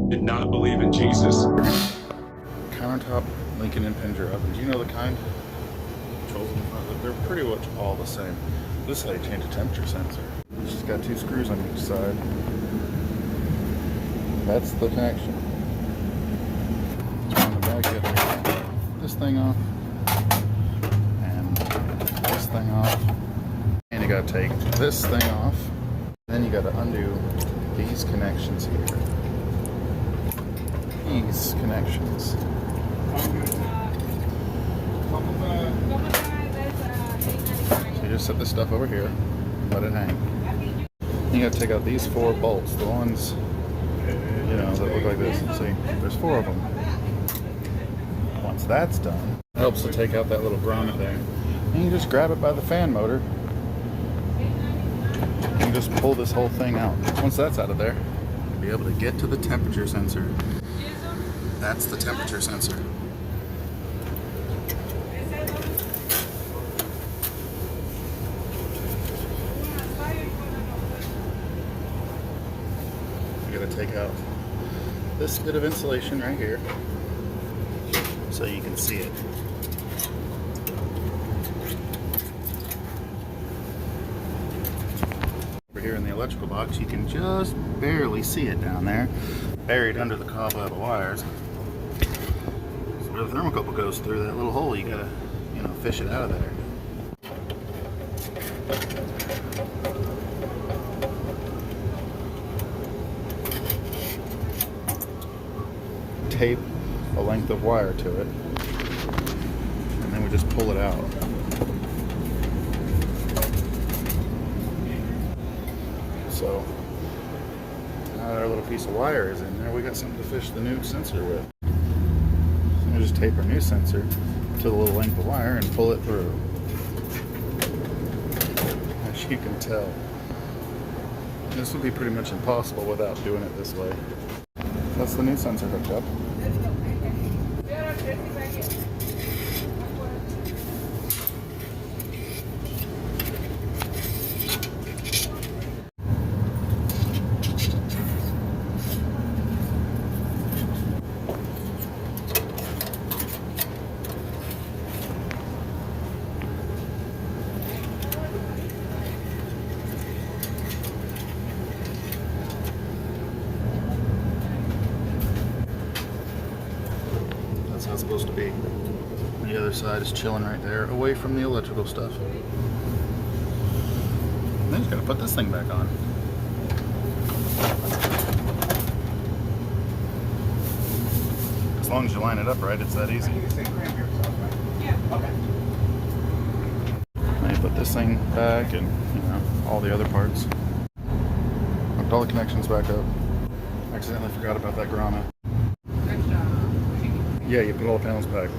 did not believe in Jesus. Countertop Lincoln Impinger ovens. You know the kind? They're pretty much all the same. This is how you change a temperature sensor. It's just got 2 screws on each side. That's the connection. On the back, you have to take this thing off and this thing off, and you got to take this thing off. Then you got to undo these connections here. These connections. So you just set this stuff over here, let it hang. You got to take out these 4 bolts, the ones, you know, that look like this. See, there's 4 of them. Once that's done, it helps to take out that little grommet there. And you just grab it by the fan motor and just pull this whole thing out. Once that's out of there, you'll be able to get to the temperature sensor. That's the temperature sensor. You gotta take out this bit of insulation right here so you can see it. Over here in the electrical box, you can just barely see it down there, buried under the cobweb of wires. So where the thermocouple goes through that little hole, you gotta, you know, fish it out of there. Tape a length of wire to it, and then we just pull it out. So now that our little piece of wire is in there, we got something to fish the new sensor with. So we just tape our new sensor to the little length of wire and pull it through. As you can tell, this would be pretty much impossible without doing it this way. That's the new sensor hooked up. That's how it's supposed to be. The other side is chilling right there, away from the electrical stuff. And then just gotta put this thing back on. As long as you line it up right, it's that easy. Now you put this thing back and, you know, all the other parts. Hooked all the connections back up. Accidentally forgot about that grommet. Yeah, you put all the panels back.